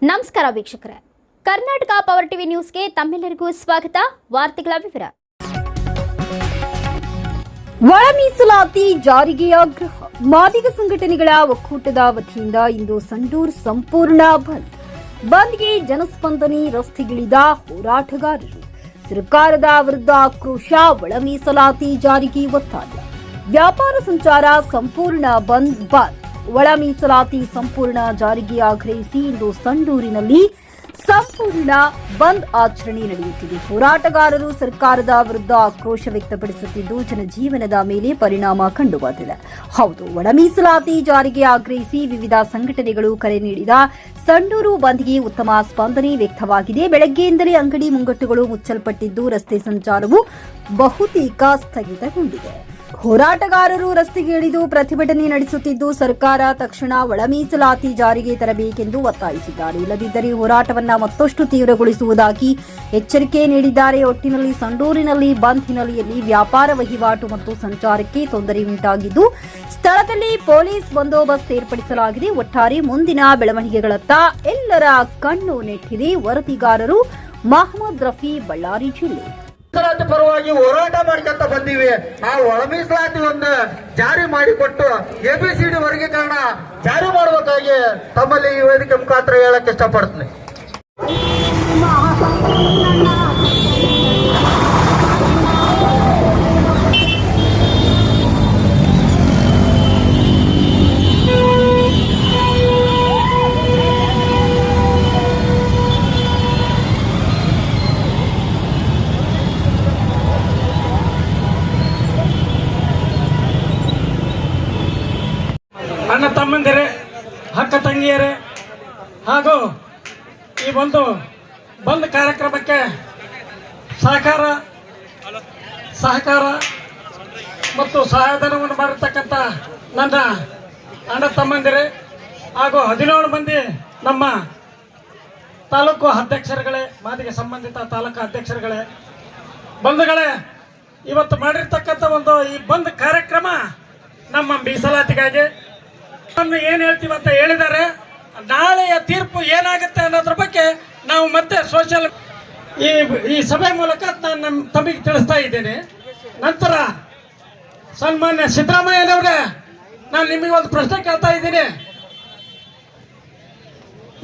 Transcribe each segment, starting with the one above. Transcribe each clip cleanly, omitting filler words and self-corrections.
ನಮಸ್ಕಾರ ವೀಕ್ಷಕರೇ, Karnataka power TV ನ್ಯೂಸ್ಗೆ ತಮ್ಮೆಲ್ಲರಿಗೂ ಸ್ವಾಗತ. ವಾರ್ತೆಗಳ ವಿವರ. ಒಳ ಮೀಸಲಾತಿ ಜಾರಿಗೆ ಆಗ್ರಹ. ಮಾದಿಗ ಸಂಘಟನೆಗಳ ಒಕ್ಕೂಟದ ವತಿಯಿಂದ ಇಂದು ಸಂಡೂರು ಸಂಪೂರ್ಣ ಬಂದ್ಗೆ ಜನಸ್ಪಂದನೆ. ರಸ್ತೆಗಿಳಿದ ಹೋರಾಟಗಾರರು. ಸರ್ಕಾರದ ವಿರುದ್ಧ ಆಕ್ರೋಶ. ಒಳ ಮೀಸಲಾತಿ ಜಾರಿಗೆ ಒತ್ತಾಯ. ವ್ಯಾಪಾರ ಸಂಚಾರ ಸಂಪೂರ್ಣ ಬಂದ್. ಒಳ ಮೀಸಲಾತಿ ಸಂಪೂರ್ಣ ಜಾರಿಗೆ ಆಗ್ರಹಿಸಿ ಇಂದು ಸಂಡೂರಿನಲ್ಲಿ ಸಂಪೂರ್ಣ ಬಂದ್ ಆಚರಣೆ ನಡೆಯುತ್ತಿದೆ. ಹೋರಾಟಗಾರರು ಸರ್ಕಾರದ ವಿರುದ್ಧ ಆಕ್ರೋಶ ವ್ಯಕ್ತಪಡಿಸುತ್ತಿದ್ದು ಜನಜೀವನದ ಮೇಲೆ ಪರಿಣಾಮ ಕಂಡುಬಂದಿದೆ. ಹೌದು, ಒಳ ಮೀಸಲಾತಿ ಜಾರಿಗೆ ಆಗ್ರಹಿಸಿ ವಿವಿಧ ಸಂಘಟನೆಗಳು ಕರೆ ನೀಡಿದ ಸಂಡೂರು ಬಂದ್ಗೆ ಉತ್ತಮ ಸ್ಪಂದನೆ ವ್ಯಕ್ತವಾಗಿದೆ. ಬೆಳಗ್ಗೆಯಿಂದಲೇ ಅಂಗಡಿ ಮುಂಗಟ್ಟುಗಳು ಮುಚ್ಚಲ್ಪಟ್ಟಿದ್ದು ರಸ್ತೆ ಸಂಚಾರವು ಬಹುತೇಕ ಸ್ಥಗಿತಗೊಂಡಿದೆ. ಹೋರಾಟಗಾರರು ರಸ್ತೆಗೆ ಇಳಿದು ಪ್ರತಿಭಟನೆ ನಡೆಸುತ್ತಿದ್ದು ಸರ್ಕಾರ ತಕ್ಷಣ ಒಳ ಮೀಸಲಾತಿ ಜಾರಿಗೆ ತರಬೇಕೆಂದು ಒತ್ತಾಯಿಸಿದ್ದಾರೆ. ಇಲ್ಲದಿದ್ದರೆ ಹೋರಾಟವನ್ನ ಮತ್ತಷ್ಟು ತೀವ್ರಗೊಳಿಸುವುದಾಗಿ ಎಚ್ಚರಿಕೆ ನೀಡಿದ್ದಾರೆ. ಒಟ್ಟಿನಲ್ಲಿ ಸಂಡೂರಿನಲ್ಲಿ ಬಂದ್ ಹಿನ್ನೆಲೆಯಲ್ಲಿ ವ್ಯಾಪಾರ ವಹಿವಾಟು ಮತ್ತು ಸಂಚಾರಕ್ಕೆ ತೊಂದರೆ ಉಂಟಾಗಿದ್ದು ಸ್ಥಳದಲ್ಲಿ ಪೊಲೀಸ್ ಬಂದೋಬಸ್ತ್ ಏರ್ಪಡಿಸಲಾಗಿದೆ. ಒಟ್ಟಾರೆ ಮುಂದಿನ ಬೆಳವಣಿಗೆಗಳತ್ತ ಎಲ್ಲರ ಕಣ್ಣು ನೆಟ್ಟಿದೆ. ವರದಿಗಾರರು ಮಹಮ್ಮದ್ ರಫಿ, ಬಳ್ಳಾರಿ ಜಿಲ್ಲೆ. ಮೀಸಲಾತಿ ಪರವಾಗಿ ಹೋರಾಟ ಮಾಡ್ಕೊಂತ ಬಂದೀವಿ. ಆ ಒಳ ಮೀಸಲಾತಿ ಒಂದು ಜಾರಿ ಮಾಡಿಕೊಟ್ಟು ABCD ವರ್ಗೀಕರಣ ಜಾರಿ ಮಾಡಬೇಕಾಗಿ ತಮ್ಮಲ್ಲಿ ಈ ವೇದಿಕೆ ಮುಖಾಂತರ ಹೇಳಕ್ಕೆ ಇಷ್ಟಪಡ್ತೀನಿ. ಅಣ್ಣ ತಮ್ಮಂದಿರೇ, ಅಕ್ಕ ತಂಗಿಯರೇ ಹಾಗೂ ಈ ಒಂದು ಬಂದ್ ಕಾರ್ಯಕ್ರಮಕ್ಕೆ ಸಹಕಾರ ಮತ್ತು ಸಹಾಯಧನವನ್ನು ಮಾಡಿರ್ತಕ್ಕಂಥ ನನ್ನ ಅಣ್ಣ ತಮ್ಮಂದಿರೇ ಹಾಗೂ 17 ಮಂದಿ ನಮ್ಮ ತಾಲೂಕು ಅಧ್ಯಕ್ಷರುಗಳೇ, ಮಾದಿಗೆ ಸಂಬಂಧಿತ ತಾಲೂಕು ಅಧ್ಯಕ್ಷರುಗಳೇ, ಬಂಧುಗಳೇ, ಇವತ್ತು ಮಾಡಿರ್ತಕ್ಕಂಥ ಒಂದು ಈ ಬಂದ್ ಕಾರ್ಯಕ್ರಮ ನಮ್ಮ ಮೀಸಲಾತಿಗಾಗಿ ಏನು ಹೇಳ್ತೀವಿ ಅಂತ ಹೇಳಿದ್ದಾರೆ. ನಾಳೆಯ ತೀರ್ಪು ಏನಾಗುತ್ತೆ ಅನ್ನೋದ್ರ ಬಗ್ಗೆ ನಾವು ಮತ್ತೆ ಸೋಷಿಯಲ್ ಈ ಸಭೆ ಮೂಲಕ ನಾನು ತಮಗೆ ತಿಳಿಸ್ತಾ ಇದ್ದೇನೆ. ನಂತರ ಸನ್ಮಾನ್ಯ ಸಿದ್ದರಾಮಯ್ಯನವರೇ, ನಾನು ನಿಮಗೆ ಒಂದು ಪ್ರಶ್ನೆ ಕೇಳ್ತಾ ಇದ್ದೀನಿ.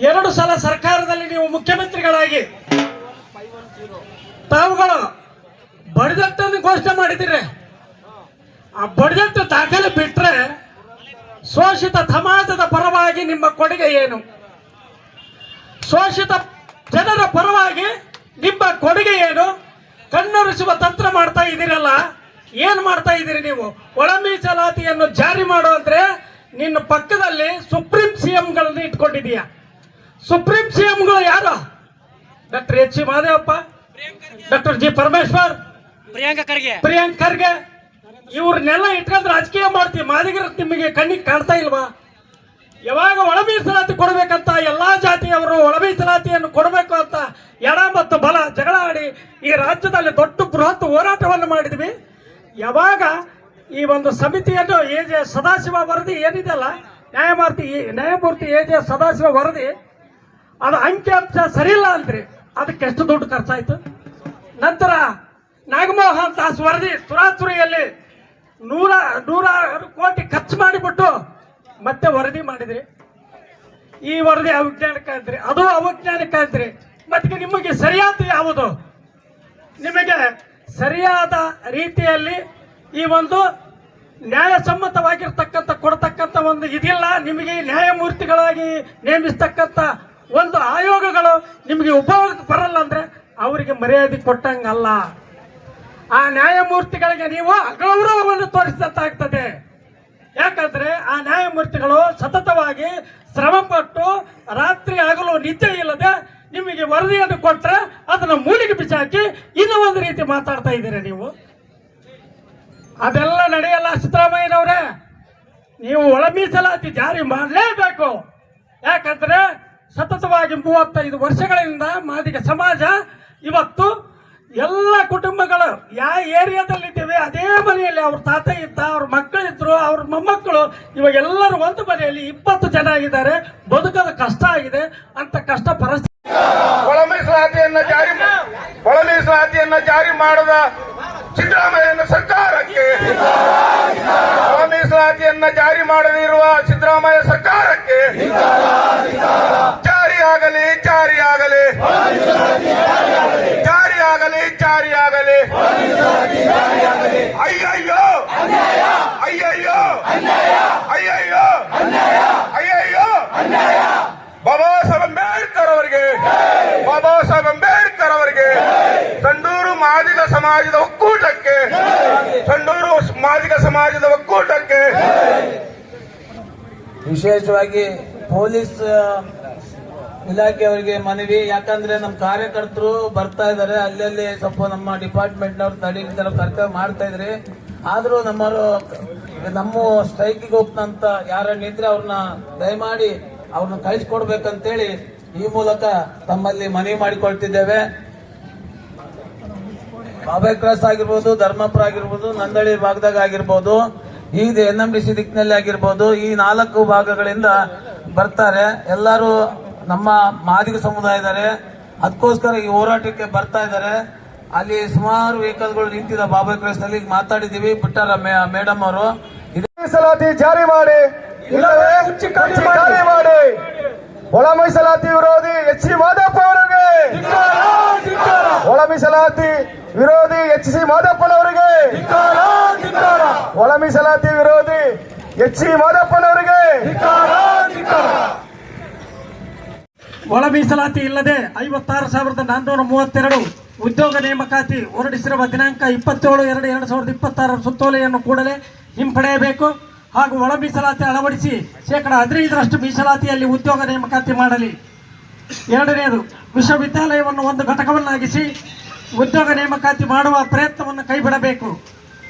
2 ಸಲ ಸರ್ಕಾರದಲ್ಲಿ ನೀವು ಮುಖ್ಯಮಂತ್ರಿಗಳಾಗಿ ತಾವುಗಳು ಬಡ್ಜೆಟ್ಟನ್ನು ಘೋಷಣೆ ಮಾಡಿದ್ದೀರಿ. ಆ ಬಡ್ಜೆಟ್ ದಾಖಲೆ ಬಿಟ್ಟರೆ ಶೋಷಿತ ಸಮಾಜದ ಪರವಾಗಿ ನಿಮ್ಮ ಕೊಡುಗೆ ಏನು? ಶೋಷಿತ ಜನರ ಪರವಾಗಿ ನಿಮ್ಮ ಕೊಡುಗೆ ಏನು? ಕಣ್ಣೊರೆಸುವ ತಂತ್ರ ಮಾಡ್ತಾ ಇದ್ದೀರಲ್ಲ, ಏನು ಮಾಡ್ತಾ ಇದ್ದೀರಿ ನೀವು? ಒಳ ಮೀಸಲಾತಿಯನ್ನು ಜಾರಿ ಮಾಡು ಅಂದ್ರೆ ನಿನ್ನ ಪಕ್ಕದಲ್ಲಿ ಸುಪ್ರೀಂ CMಗಳನ್ನು ಇಟ್ಕೊಂಡಿದೀಯ. ಸುಪ್ರೀಂ CMಗಳು ಯಾರು? Doctor H. Mahadevappa, doctor G. Parameshwar, Priyank Kharge ಇವ್ರನ್ನೆಲ್ಲ ಇಟ್ಕೊಂಡು ರಾಜಕೀಯ ಮಾಡ್ತೀವಿ. ಮಾದಿಗರ ನಿಮಗೆ ಕಣ್ಣಿಗೆ ಕಾಣ್ತಾ ಇಲ್ವಾ? ಯಾವಾಗ ಒಳ ಮೀಸಲಾತಿ ಕೊಡಬೇಕಂತ ಎಲ್ಲಾ ಜಾತಿಯವರು ಒಳ ಮೀಸಲಾತಿಯನ್ನು ಕೊಡಬೇಕು ಅಂತ ಎಡ ಮತ್ತು ಬಲ ಜಗಳ ಆಡಿ ಈ ರಾಜ್ಯದಲ್ಲಿ ದೊಡ್ಡ ಬೃಹತ್ ಹೋರಾಟವನ್ನು ಮಾಡಿದ್ವಿ. ಯಾವಾಗ ಈ ಒಂದು ಸಮಿತಿಯನ್ನು A.J. ಸದಾಶಿವ ವರದಿ ಏನಿದೆಯಲ್ಲ, ನ್ಯಾಯಮೂರ್ತಿ A.J. ಸದಾಶಿವ ವರದಿ, ಅದು ಅಂಕಿ ಅಂಶ ಸರಿ ಇಲ್ಲ ಅಂದ್ರಿ. ಅದಕ್ಕೆ ಎಷ್ಟು ದುಡ್ಡು ಖರ್ಚಾಯ್ತು? ನಂತರ ನಾಗಮೋಹನ್ ದಾಸ್ ವರದಿ ತುರಾತುರಿಯಲ್ಲಿ 100 ಕೋಟಿ ಖರ್ಚು ಮಾಡಿಬಿಟ್ಟು ಮತ್ತೆ ವರದಿ ಮಾಡಿದ್ರಿ. ಈ ವರದಿ ಅವೈಜ್ಞಾನಿಕ ಇದ್ರಿ, ಅದು ಅವೈಜ್ಞಾನಿಕ ಇದ್ರಿ. ಮತ್ತೆ ನಿಮಗೆ ಸರಿಯಾದ ಯಾವುದು? ನಿಮಗೆ ಸರಿಯಾದ ರೀತಿಯಲ್ಲಿ ಈ ಒಂದು ನ್ಯಾಯಸಮ್ಮತವಾಗಿರ್ತಕ್ಕಂಥ ಕೊಡತಕ್ಕಂಥ ಒಂದು ಇದಿಲ್ಲ. ನಿಮಗೆ ನ್ಯಾಯಮೂರ್ತಿಗಳಾಗಿ ನೇಮಿಸ್ತಕ್ಕಂಥ ಒಂದು ಆಯೋಗಗಳು ನಿಮಗೆ ಉಪಯೋಗಕ್ಕೆ ಬರಲ್ಲ ಅಂದ್ರೆ ಅವರಿಗೆ ಮರ್ಯಾದೆ ಕೊಟ್ಟಂಗಲ್ಲ. ಆ ನ್ಯಾಯಮೂರ್ತಿಗಳಿಗೆ ನೀವು ಅಗೌರವವನ್ನು ತೋರಿಸಿದಂತಾಗ್ತದೆ. ಯಾಕಂದ್ರೆ ಆ ನ್ಯಾಯಮೂರ್ತಿಗಳು ಸತತವಾಗಿ ಶ್ರಮಪಟ್ಟು ರಾತ್ರಿ ಹಗಲು ನಿದ್ದೆ ಇಲ್ಲದೆ ನಿಮಗೆ ವರದಿಯನ್ನು ಕೊಟ್ಟರೆ ಅದನ್ನು ಮೂಲಿಗೆ ಬಿಸಾಕಿ ಇನ್ನೂ ಒಂದು ರೀತಿ ಮಾತಾಡ್ತಾ ಇದ್ದೀರಿ ನೀವು. ಅದೆಲ್ಲ ನಡೆಯಲ್ಲ ಸಿದ್ದರಾಮಯ್ಯನವರೇ. ನೀವು ಒಳ ಮೀಸಲಾತಿ ಜಾರಿ ಮಾಡಲೇಬೇಕು. ಯಾಕಂದ್ರೆ ಸತತವಾಗಿ 35 ವರ್ಷಗಳಿಂದ ಮಾದಿಗ ಸಮಾಜ ಇವತ್ತು ಎಲ್ಲ ಕುಟುಂಬಗಳು ಯಾವ ಏರಿಯಾದಲ್ಲಿದ್ದೇವೆ ಅದೇ ಮನೆಯಲ್ಲಿ ಅವ್ರ ತಾತ ಇದ್ದ, ಅವ್ರ ಮಕ್ಕಳಿದ್ರು, ಅವ್ರ ಮೊಮ್ಮಕ್ಕಳು, ಇವಾಗ ಎಲ್ಲರೂ ಒಂದು ಮನೆಯಲ್ಲಿ 20 ಜನ ಆಗಿದ್ದಾರೆ. ಬದುಕೋದು ಕಷ್ಟ ಆಗಿದೆ. ಅಂತ ಕಷ್ಟ ಪರಿಸ್ಥಿತಿ ಒಳ ಮೀಸಲಾತಿಯನ್ನ ಜಾರಿ ಮಾಡದ ಸಿದ್ದರಾಮಯ್ಯನ ಸರ್ಕಾರಕ್ಕೆ, ಒಳ ಮೀಸಲಾತಿಯನ್ನ ಜಾರಿ ಮಾಡದಿರುವ ಸಿದ್ದರಾಮಯ್ಯ ಸರ್ಕಾರಕ್ಕೆ ಜಾರಿಯಾಗಲಿ, ಜಾರಿಯಾಗಲಿ, ಜಾರಿಯಾಗಲಿ, ಜಾರಿಯಾಗಲಿ. ಅಯ್ಯಯ್ಯೋ, ಅಯ್ಯಯ್ಯೋ, ಅಯ್ಯಯ್ಯೋ, ಅಯ್ಯಯ್ಯೋ. ಬಾಬಾ ಸಾಹೇಬ್ ಅಂಬೇಡ್ಕರ್ ಅವರಿಗೆ, ಬಾಬಾ ಸಾಹೇಬ್ ಅಂಬೇಡ್ಕರ್ ಅವರಿಗೆ, ಸಂಡೂರು ಮಾದಿಗ ಸಮಾಜದ ಒಕ್ಕೂಟಕ್ಕೆ, ಸಂಡೂರು ಮಾದಿಗ ಸಮಾಜದ ಒಕ್ಕೂಟಕ್ಕೆ. ವಿಶೇಷವಾಗಿ ಪೊಲೀಸ್ ಇಲಾಖೆಯವರಿಗೆ ಮನವಿ, ಯಾಕಂದ್ರೆ ನಮ್ಮ ಕಾರ್ಯಕರ್ತರು ಬರ್ತಾ ಇದ್ದಾರೆ, ಅಲ್ಲಲ್ಲಿ ಸ್ವಲ್ಪ ನಮ್ಮ ಡಿಪಾರ್ಟ್ಮೆಂಟ್ನವ್ರು ತಡೀತಾರೆ, ಕರ್ತವ್ಯ ಮಾಡ್ತಾ ಇದ್ರಿ. ಆದ್ರೂ ನಮ್ಮ ಸ್ಟ್ರೈಕಿಗೆ ಹೋಗ್ತಂತ ಯಾರನ್ನಿದ್ರೆ ಅವ್ರನ್ನ ದಯಮಾಡಿ ಅವ್ರನ್ನ ಕಳಿಸ್ಕೊಡ್ಬೇಕಂತೇಳಿ ಈ ಮೂಲಕ ತಮ್ಮಲ್ಲಿ ಮನವಿ ಮಾಡಿಕೊಳ್ತಿದ್ದೇವೆ. ಬಾಬೆ ಕ್ರಾಸ್ ಆಗಿರ್ಬೋದು, ಧರ್ಮಪುರ ಆಗಿರ್ಬೋದು, ನಂದಳಿ ಭಾಗದಾಗ ಆಗಿರ್ಬೋದು, ಈ NMDC ದಿಕ್ಕಿನಲ್ಲಿ ಆಗಿರ್ಬೋದು, ಈ 4 ಭಾಗಗಳಿಂದ ಬರ್ತಾರೆ. ಎಲ್ಲರೂ ನಮ್ಮ ಮಾದಿಗ ಸಮುದಾಯ ಇದ್ದಾರೆ. ಅದಕ್ಕೋಸ್ಕರ ಈ ಹೋರಾಟಕ್ಕೆ ಬರ್ತಾ ಇದ್ದಾರೆ. ಅಲ್ಲಿ ಸುಮಾರು ವೆಹಿಕಲ್ಗಳು ನಿಂತಿದೆ ಬಾಬೆ ಕ್ರಾಸ್ ನಲ್ಲಿ. ಮಾತಾಡಿದೀವಿ, ಬಿಟ್ಟಾರ ಮೇಡಮ್ ಅವರು. ಮೀಸಲಾತಿ ಜಾರಿ ಮಾಡಿ, ಇಲ್ಲವೇ ಜಾರಿ ಮಾಡಿ. ಒಳ ಮೀಸಲಾತಿ ವಿರೋಧಿ HC ಮಾದಪ್ಪ ಅವರಿಗೆ, ಒಳ ಮೀಸಲಾತಿ ವಿರೋಧಿ HC ಮಾದಪ್ಪನವರಿಗೆ, ಒಳ ಮೀಸಲಾತಿ ವಿರೋಧಿ HC ಮಾದಪ್ಪನವರಿಗೆ. ಒಳ ಮೀಸಲಾತಿ ಇಲ್ಲದೆ 56,432 ಉದ್ಯೋಗ ನೇಮಕಾತಿ ಹೊರಡಿಸಿರುವ ದಿನಾಂಕ 27/2/2026 ಸುತ್ತೋಲೆಯನ್ನು ಕೂಡಲೇ ಹಿಂಪಡೆಯಬೇಕು. ಹಾಗೂ ಒಳ ಮೀಸಲಾತಿ ಅಳವಡಿಸಿ 15% ಮೀಸಲಾತಿಯಲ್ಲಿ ಉದ್ಯೋಗ ನೇಮಕಾತಿ ಮಾಡಲಿ. 2ನೇದು, ವಿಶ್ವವಿದ್ಯಾಲಯವನ್ನು ಒಂದು ಘಟಕವನ್ನಾಗಿಸಿ ಉದ್ಯೋಗ ನೇಮಕಾತಿ ಮಾಡುವ ಪ್ರಯತ್ನವನ್ನು ಕೈಬಿಡಬೇಕು.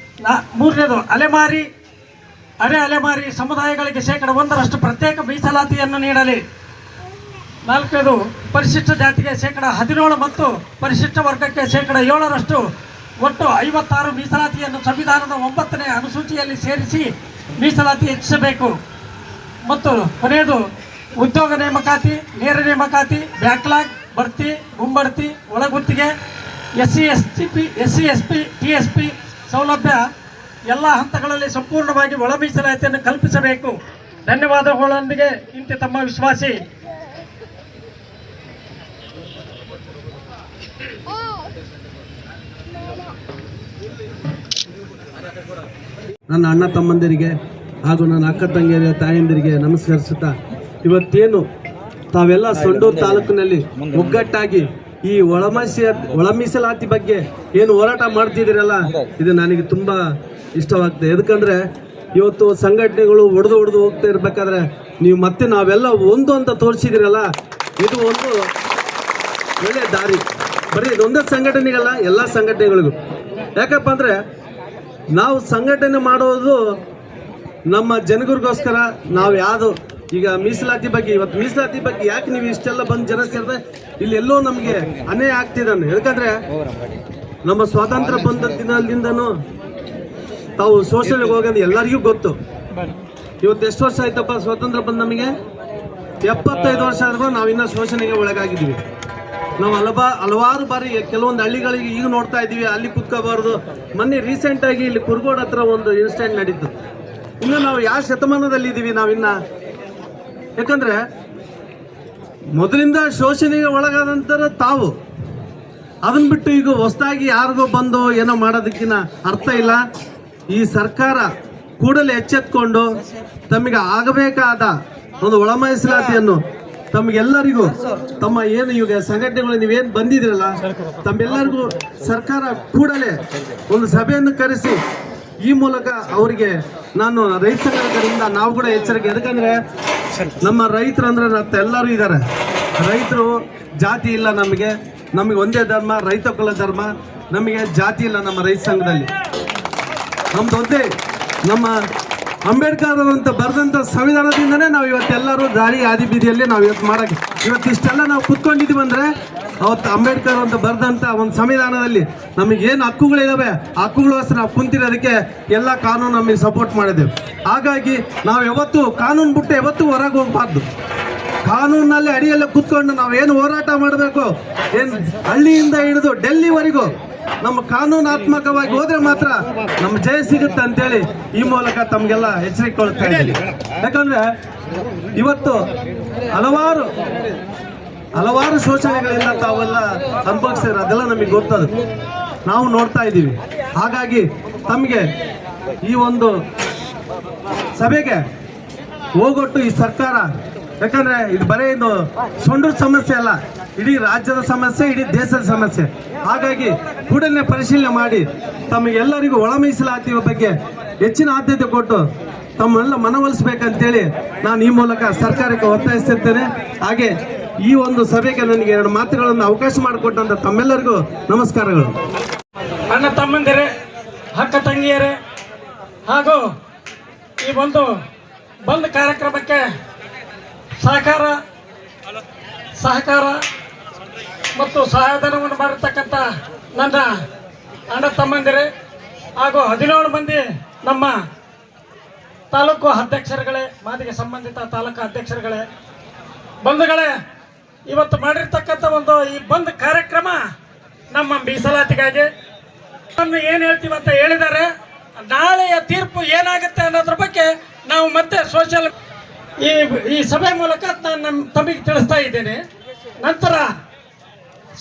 3ನೇದು, ಅಲೆಮಾರಿ ಸಮುದಾಯಗಳಿಗೆ 1% ಪ್ರತ್ಯೇಕ ಮೀಸಲಾತಿಯನ್ನು ನೀಡಲಿ. 4ನೇದು, ಪರಿಶಿಷ್ಟ ಜಾತಿಗೆ 17% ಮತ್ತು ಪರಿಶಿಷ್ಟ ವರ್ಗಕ್ಕೆ 7% ಒಟ್ಟು 56 ಮೀಸಲಾತಿಯನ್ನು ಸಂವಿಧಾನದ 9ನೇ ಅನುಸೂಚಿಯಲ್ಲಿ ಸೇರಿಸಿ ಮೀಸಲಾತಿ ಹೆಚ್ಚಿಸಬೇಕು. ಮತ್ತು ಕೊನೆಯದು, ಉದ್ಯೋಗ ನೇಮಕಾತಿ, ನೇರ ನೇಮಕಾತಿ, ಬ್ಯಾಕ್ಲಾಗ್, ಬಡ್ತಿ, ಮುಂಬಡ್ತಿ, ಒಳಗುತ್ತಿಗೆ, SC ST TSP ಸೌಲಭ್ಯ ಎಲ್ಲ ಹಂತಗಳಲ್ಲಿ ಸಂಪೂರ್ಣವಾಗಿ ಒಳ ಮೀಸಲಾತಿಯನ್ನು ಕಲ್ಪಿಸಬೇಕು. ಧನ್ಯವಾದಗಳೊಂದಿಗೆ ಇಂತೆ ತಮ್ಮ ವಿಶ್ವಾಸಿ ನನ್ನ ಅಣ್ಣ ತಮ್ಮಂದಿರಿಗೆ ಹಾಗೂ ನನ್ನ ಅಕ್ಕ ತಂಗಿಯರ ತಾಯಂದಿರಿಗೆ ನಮಸ್ಕರಿಸುತ್ತಾ, ಇವತ್ತೇನು ತಾವೆಲ್ಲ ಸಂಡೂರು ತಾಲೂಕಿನಲ್ಲಿ ಒಗ್ಗಟ್ಟಾಗಿ ಈ ಒಳ ಮೀಸಲಾತಿ ಬಗ್ಗೆ ಏನು ಹೋರಾಟ ಮಾಡ್ತಿದ್ದೀರಲ್ಲ, ಇದು ನನಗೆ ತುಂಬಾ ಇಷ್ಟವಾಗ್ತದೆ. ಯಾಕಂದ್ರೆ ಇವತ್ತು ಸಂಘಟನೆಗಳು ಒಡೆದು ಹೋಗ್ತಾ ಇರ್ಬೇಕಾದ್ರೆ ನೀವು ಮತ್ತೆ ನಾವೆಲ್ಲ ಒಂದು ಅಂತ ತೋರಿಸಿದಿರಲ್ಲ, ಇದು ಒಂದು ಒಳ್ಳೆ ದಾರಿ. ಬರೀ ಇದೊಂದೇ ಸಂಘಟನೆಗಲ್ಲ, ಎಲ್ಲ ಸಂಘಟನೆಗಳಿಗೂ. ಯಾಕಪ್ಪ ಅಂದ್ರೆ ನಾವು ಸಂಘಟನೆ ಮಾಡೋದು ನಮ್ಮ ಜನಗಳಿಗೋಸ್ಕರ. ನಾವು ಯಾವುದು ಈಗ ಮೀಸಲಾತಿ ಬಗ್ಗೆ, ಇವತ್ತು ಮೀಸಲಾತಿ ಬಗ್ಗೆ ಯಾಕೆ ನೀವು ಇಷ್ಟೆಲ್ಲ ಬಂದು ಜನ ಸೇರಿದ್ರೆ ಇಲ್ಲಿ ಎಲ್ಲೋ ನಮಗೆ ಅನ್ಯಾಯ ಆಗ್ತಿದ್ದಾನೆ. ಯಾಕಂದ್ರೆ ನಮ್ಮ ಸ್ವಾತಂತ್ರ್ಯ ಬಂದ ದಿನದಿಂದನೂ ತಾವು ಶೋಷಣೆಗೆ ಹೋಗೋದು ಎಲ್ಲರಿಗೂ ಗೊತ್ತು. ಇವತ್ತು ಎಷ್ಟು ವರ್ಷ ಆಯ್ತಪ್ಪ ಸ್ವಾತಂತ್ರ್ಯ ಬಂದು? ನಮಗೆ 75 ವರ್ಷ ಆದ್ರೂ ನಾವಿನ್ನ ಶೋಷಣೆಗೆ ಒಳಗಾಗಿದ್ದೀವಿ. ನಾವು ಹಲವಾರು ಬಾರಿ ಕೆಲವೊಂದು ಹಳ್ಳಿಗಳಿಗೆ ಈಗ ನೋಡ್ತಾ ಇದ್ದೀವಿ, ಅಲ್ಲಿ ಕುತ್ಕೋಬಾರ್ದು. ಮೊನ್ನೆ ರೀಸೆಂಟ್ ಆಗಿ ಇಲ್ಲಿ ಕುರುಗೋಡ್ ಹತ್ರ ಒಂದು ಇನ್ಸಿಡೆಂಟ್ ನಡೀತು. ಇನ್ನು ನಾವು ಯಾವ ಶತಮಾನದಲ್ಲಿ ಇದ್ದೀವಿ ನಾವಿನ್ನ? ಯಾಕಂದ್ರೆ ಮೊದಲಿಂದ ಶೋಷಣೆಗೆ ಒಳಗಾದ ನಂತರ ತಾವು ಅದನ್ನ ಬಿಟ್ಟು ಈಗ ಹೊಸದಾಗಿ ಯಾರಿಗೋ ಬಂದು ಏನೋ ಮಾಡೋದಕ್ಕಿನ್ನ ಅರ್ಥ ಇಲ್ಲ. ಈ ಸರ್ಕಾರ ಕೂಡಲೇ ಎಚ್ಚೆತ್ಕೊಂಡು ತಮಗೆ ಆಗಬೇಕಾದ ಒಂದು ಒಳ ಮೀಸಲಾತಿಯನ್ನು ತಮಗೆಲ್ಲರಿಗೂ, ತಮ್ಮ ಏನು ಈಗ ಸಂಘಟನೆಗಳು ನೀವೇನು ಬಂದಿದ್ರಲ್ಲ, ತಮ್ಮೆಲ್ಲರಿಗೂ ಸರ್ಕಾರ ಕೂಡಲೇ ಒಂದು ಸಭೆಯನ್ನು ಕರೆಸಿ ಈ ಮೂಲಕ ಅವರಿಗೆ ನಾನು ರೈತ ಸಂಘಟನೆಗಳಿಂದ ನಾವು ಕೂಡ ಎಚ್ಚರಿಕೆ. ಯಾಕಂದ್ರೆ ನಮ್ಮ ರೈತರು ಅಂದ್ರೆ ಎಲ್ಲರೂ ಇದ್ದಾರೆ. ರೈತರು ಜಾತಿ ಇಲ್ಲ, ನಮಗೆ ಒಂದೇ ಧರ್ಮ, ರೈತ ಕುಲ ಧರ್ಮ. ನಮಗೆ ಜಾತಿ ಇಲ್ಲ ನಮ್ಮ ರೈತ ಸಂಘದಲ್ಲಿ. ನಮ್ದು ಒಂದೇ ನಮ್ಮ ಅಂಬೇಡ್ಕರ್ ಅಂತ ಬರೆದಂತ ಸಂವಿಧಾನದಿಂದನೇ ನಾವು ಇವತ್ತೆಲ್ಲರೂ ದಾರಿ ಆದಿ ಬೀದಿಯಲ್ಲಿ ನಾವು ಇವತ್ತು ಇಷ್ಟೆಲ್ಲ ನಾವು ಕುತ್ಕೊಂಡಿದ್ದೀವಿ ಅಂದ್ರೆ ಅವತ್ತು ಅಂಬೇಡ್ಕರ್ ಅಂತ ಬರೆದಂತ ಒಂದು ಸಂವಿಧಾನದಲ್ಲಿ ನಮಗೆ ಏನು ಹಕ್ಕುಗಳಿದಾವೆ ಹಕ್ಕುಗಳೋಸ್ಕರ ನಾವು ಕುಂತಿರೋದಕ್ಕೆ ಎಲ್ಲ ಕಾನೂನು ನಮಗೆ ಸಪೋರ್ಟ್ ಮಾಡಿದ್ದೇವೆ. ಹಾಗಾಗಿ ನಾವು ಯಾವತ್ತು ಕಾನೂನು ಬಿಟ್ಟು ಯಾವತ್ತೂ ಹೊರಗೆ ಹೋಗ್ಬಾರ್ದು. ಕಾನೂನಲ್ಲಿ ಅಡಿಯಲ್ಲಿ ಕೂತ್ಕೊಂಡು ನಾವೇನು ಹೋರಾಟ ಮಾಡಬೇಕು, ಏನು ಹಳ್ಳಿಯಿಂದ ಹಿಡಿದು ಡೆಲ್ಲಿವರೆಗೂ ನಮ್ಮ ಕಾನೂನಾತ್ಮಕವಾಗಿ ಹೋದ್ರೆ ಮಾತ್ರ ನಮ್ಮ ಜಯ ಸಿಗುತ್ತೆ ಅಂತೇಳಿ ಈ ಮೂಲಕ ತಮಗೆಲ್ಲ ಎಚ್ಚರಿಕೆ ಕೊಡ್ತಾ ಇದ್ದೀನಿ. ಯಾಕಂದ್ರೆ ಇವತ್ತು ಹಲವಾರು ಶೋಷಣೆಗಳಿಂದ ತಾವೆಲ್ಲ ಅನುಭವಿಸ್ತಾರೆ, ಅದೆಲ್ಲ ನಮಗೆ ಗೊತ್ತದು, ನಾವು ನೋಡ್ತಾ ಇದ್ದೀವಿ. ಹಾಗಾಗಿ ತಮಗೆ ಈ ಒಂದು ಸಭೆಗೆ ಹೋಗೊಟ್ಟು ಈ ಸರ್ಕಾರ, ಯಾಕಂದ್ರೆ ಇದು ಬರೀ ಇದು ಸೊಂಡೂರು ಸಮಸ್ಯೆ ಅಲ್ಲ, ಇಡೀ ರಾಜ್ಯದ ಸಮಸ್ಯೆ, ಇಡೀ ದೇಶದ ಸಮಸ್ಯೆ. ಹಾಗಾಗಿ ಕೂಡಲೇ ಪರಿಶೀಲನೆ ಮಾಡಿ ತಮಗೆಲ್ಲರಿಗೂ ಒಳ ಮೀಸಲಾತಿ ಬಗ್ಗೆ ಹೆಚ್ಚಿನ ಆದ್ಯತೆ ಕೊಟ್ಟು ತಮ್ಮೆಲ್ಲ ಮನವೊಲಿಸಬೇಕಂತೇಳಿ ನಾನು ಈ ಮೂಲಕ ಸರ್ಕಾರಕ್ಕೆ ಒತ್ತಾಯಿಸುತ್ತೇನೆ. ಹಾಗೆ ಈ ಒಂದು ಸಭೆಗೆ ನನಗೆ 2 ಮಾತುಗಳನ್ನು ಅವಕಾಶ ಮಾಡಿಕೊಟ್ಟಂತ ತಮ್ಮೆಲ್ಲರಿಗೂ ನಮಸ್ಕಾರಗಳು. ಅಣ್ಣ ತಮ್ಮಂದಿರೇ, ಅಕ್ಕ ತಂಗಿಯರೇ, ಹಾಗೂ ಈ ಒಂದು ಬಂದ್ ಕಾರ್ಯಕ್ರಮಕ್ಕೆ ಸಹಕಾರ ಮತ್ತು ಸಹಾಯಧನವನ್ನು ಮಾಡಿರ್ತಕ್ಕಂಥ ನನ್ನ ಅಣ್ಣ ತಮ್ಮಂದಿರೇ ಹಾಗೂ 17 ಮಂದಿ ನಮ್ಮ ತಾಲೂಕು ಅಧ್ಯಕ್ಷರುಗಳೇ, ಮಾದಿಗೆ ಸಂಬಂಧಿತ ತಾಲೂಕು ಅಧ್ಯಕ್ಷರುಗಳೇ, ಬಂಧುಗಳೇ, ಇವತ್ತು ಮಾಡಿರ್ತಕ್ಕಂಥ ಒಂದು ಈ ಬಂದ್ ಕಾರ್ಯಕ್ರಮ ನಮ್ಮ ಮೀಸಲಾತಿಗಾಗಿ ಏನು ಹೇಳ್ತೀವಿ ಅಂತ ಹೇಳಿದ್ದಾರೆ. ನಾಳೆಯ ತೀರ್ಪು ಏನಾಗುತ್ತೆ ಅನ್ನೋದ್ರ ಬಗ್ಗೆ ನಾವು ಮತ್ತೆ ಸೋಷಿಯಲ್ ಈ ಸಭೆ ಮೂಲಕ ನಾನು ತಮಗೆ ತಿಳಿಸ್ತಾ ಇದ್ದೇನೆ. ನಂತರ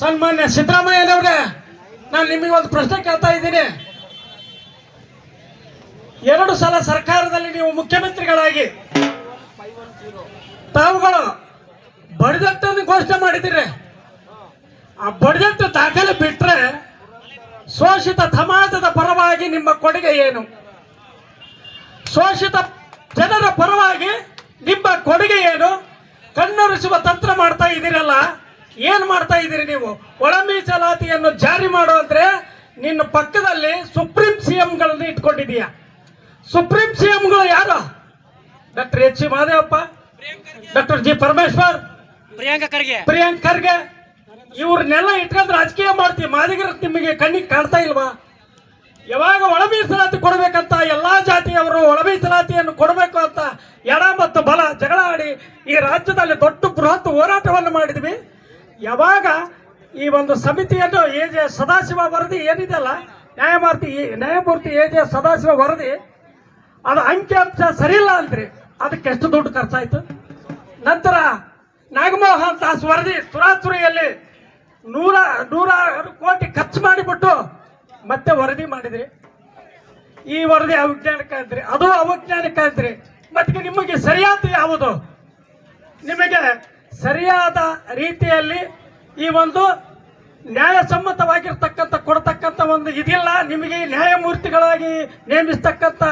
ಸನ್ಮಾನ್ಯ ಸಿದ್ದರಾಮಯ್ಯನವ್ರೆ, ನಾನು ನಿಮಗೆ ಒಂದು ಪ್ರಶ್ನೆ ಕೇಳ್ತಾ ಇದ್ದೀನಿ. 2 ಸಲ ಸರ್ಕಾರದಲ್ಲಿ ನೀವು ಮುಖ್ಯಮಂತ್ರಿಗಳಾಗಿ ತಾವುಗಳು ಬಡ್ಜೆಟ್ಟನ್ನು ಘೋಷಣೆ ಮಾಡಿದ್ದೀರಿ. ಆ ಬಡ್ಜೆಟ್ ದಾಖಲೆ ಬಿಟ್ಟರೆ ಶೋಷಿತ ಸಮಾಜದ ಪರವಾಗಿ ನಿಮ್ಮ ಕೊಡುಗೆ ಏನು? ಶೋಷಿತ ಜನರ ಪರವಾಗಿ ನಿಮ್ಮ ಕೊಡುಗೆ ಏನು? ಕಣ್ಣೊರೆಸುವ ತಂತ್ರ ಮಾಡ್ತಾ ಇದ್ದೀರಲ್ಲ, ಏನು ಮಾಡ್ತಾ ಇದ್ದೀರಿ ನೀವು? ಒಳ ಮೀಸಲಾತಿಯನ್ನು ಜಾರಿ ಮಾಡುವಂದ್ರೆ ನಿನ್ನ ಪಕ್ಕದಲ್ಲಿ ಸುಪ್ರೀಂ ಸಿಎಂಗಳನ್ನು ಇಟ್ಕೊಂಡಿದೀಯ. ಸುಪ್ರೀಂ ಸಿಎಂಗಳು ಯಾರು? Doctor H C Mahadevappa, doctor G Parameshwar, Priyank Kharge, ಇವ್ರನ್ನೆಲ್ಲ ಇಟ್ಕೊಂಡು ರಾಜಕೀಯ ಮಾಡ್ತೀವಿ. ಮಾದಿಗರ ನಿಮಗೆ ಕಣ್ಣಿಗೆ ಕಾಣ್ತಾ ಇಲ್ವಾ? ಯಾವಾಗ ಒಳ ಮೀಸಲಾತಿ ಕೊಡಬೇಕಂತ ಎಲ್ಲಾ ಜಾತಿಯವರು ಒಳ ಮೀಸಲಾತಿಯನ್ನು ಕೊಡಬೇಕು ಅಂತ ಎಡ ಮತ್ತು ಬಲ ಜಗಳ ಆಡಿ ಈ ರಾಜ್ಯದಲ್ಲಿ ದೊಡ್ಡ ಬೃಹತ್ ಹೋರಾಟವನ್ನು ಮಾಡಿದ್ವಿ. ಯಾವಾಗ ಈ ಒಂದು ಸಮಿತಿಯನ್ನು ಎ.ಜೆ. ಸದಾಶಿವ ವರದಿ ಏನಿದೆಯಲ್ಲ, ನ್ಯಾಯಮೂರ್ತಿ ಎ.ಜೆ. ಸದಾಶಿವ ವರದಿ, ಅದು ಅಂಕಿಅಂಶ ಸರಿಯಿಲ್ಲ ಅಂದ್ರಿ. ಅದಕ್ಕೆ ಎಷ್ಟು ದುಡ್ಡು ಖರ್ಚಾಯ್ತು? ನಂತರ ನಾಗಮೋಹನ್ ದಾಸ್ ವರದಿ ತುರಾತುರಿಯಲ್ಲಿ 100 ಕೋಟಿ ಖರ್ಚು ಮಾಡಿಬಿಟ್ಟು ಮತ್ತೆ ವರದಿ ಮಾಡಿದ್ರಿ. ಈ ವರದಿ ಅವೈಜ್ಞಾನಿಕ ಅಂದ್ರಿ, ಅದು ಅವೈಜ್ಞಾನಿಕ ಅಂದ್ರಿ. ಮತ್ತೆ ನಿಮಗೆ ಸರಿಯಾದ ಯಾವುದು? ನಿಮಗೆ ಸರಿಯಾದ ರೀತಿಯಲ್ಲಿ ಈ ಒಂದು ನ್ಯಾಯಸಮ್ಮತವಾಗಿರ್ತಕ್ಕಂಥ ಕೊಡ್ತಕ್ಕಂಥ ಒಂದು ಇದಿಲ್ಲ. ನಿಮಗೆ ನ್ಯಾಯಮೂರ್ತಿಗಳಾಗಿ ನೇಮಿಸ್ತಕ್ಕಂಥ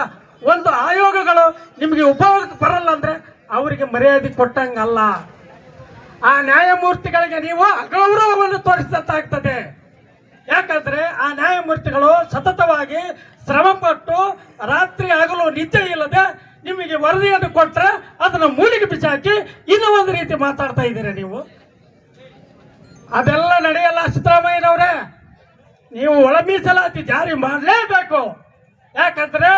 ಒಂದು ಆಯೋಗಗಳು ನಿಮಗೆ ಉಪಯೋಗಕ್ಕೆ ಬರಲ್ಲ ಅಂದ್ರೆ ಅವರಿಗೆ ಮರ್ಯಾದೆ ಕೊಟ್ಟಂಗಲ್ಲ. ಆ ನ್ಯಾಯಮೂರ್ತಿಗಳಿಗೆ ನೀವು ಅಗೌರವವನ್ನು ತೋರಿಸಿದಂತಾಗ್ತದೆ. ಯಾಕಂದ್ರೆ ಆ ನ್ಯಾಯಮೂರ್ತಿಗಳು ಸತತವಾಗಿ ಶ್ರಮಪಟ್ಟು ರಾತ್ರಿ ಹಗಲು ನಿದ್ದೆ ಇಲ್ಲದೆ ನಿಮಗೆ ವರದಿಯನ್ನು ಕೊಟ್ಟರೆ ಅದನ್ನು ಮೂಲಿಗೆ ಬಿಸಾಕಿ ಇನ್ನೂ ಒಂದು ರೀತಿ ಮಾತಾಡ್ತಾ ಇದ್ದೀರಾ ನೀವು. ಅದೆಲ್ಲ ನಡೆಯಲ್ಲ ಸಿದ್ದರಾಮಯ್ಯನವರೇ. ನೀವು ಒಳ ಮೀಸಲಾತಿ ಜಾರಿ ಮಾಡಲೇಬೇಕು. ಯಾಕಂದ್ರೆ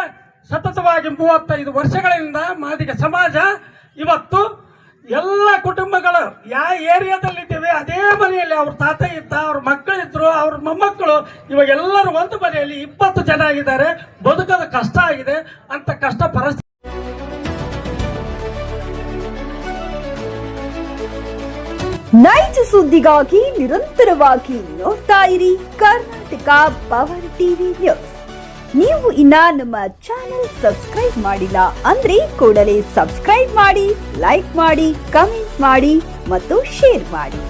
ಸತತವಾಗಿ 35 ವರ್ಷಗಳಿಂದ ಮಾದಿಗ ಸಮಾಜ ಇವತ್ತು ಎಲ್ಲ ಕುಟುಂಬಗಳು ಯಾವ ಏರಿಯಾದಲ್ಲಿದ್ದೇವೆ ಅದೇ ಮನೆಯಲ್ಲಿ ಅವ್ರ ತಾತ ಇದ್ದ, ಅವ್ರ ಮಕ್ಕಳಿದ್ರು, ಅವ್ರ ಮೊಮ್ಮಕ್ಕಳು, ಇವಾಗ ಎಲ್ಲರೂ ಒಂದು ಮನೆಯಲ್ಲಿ 20 ಜನ ಆಗಿದ್ದಾರೆ. ಬದುಕೋದು ಕಷ್ಟ ಆಗಿದೆ. ಅಂತ ಕಷ್ಟ ಪರಿಸ್ಥಿತಿ ನೈಜ ಸುದ್ದಿಗಾಗಿ ನಿರಂತರವಾಗಿ ನೋಡ್ತಾ ಇರಿ ಕರ್ನಾಟಕ ಪವರ್ ಟಿವಿ ನ್ಯೂಸ್. ನೀವು ಇನ್ನ ನಮ್ಮ ಚಾನೆಲ್ ಸಬ್ಸ್ಕ್ರೈಬ್ ಮಾಡಿಲ್ಲ ಅಂದ್ರೆ ಕೂಡಲೇ ಸಬ್ಸ್ಕ್ರೈಬ್ ಮಾಡಿ, ಲೈಕ್ ಮಾಡಿ, ಕಮೆಂಟ್ ಮಾಡಿ ಮತ್ತು ಶೇರ್ ಮಾಡಿ.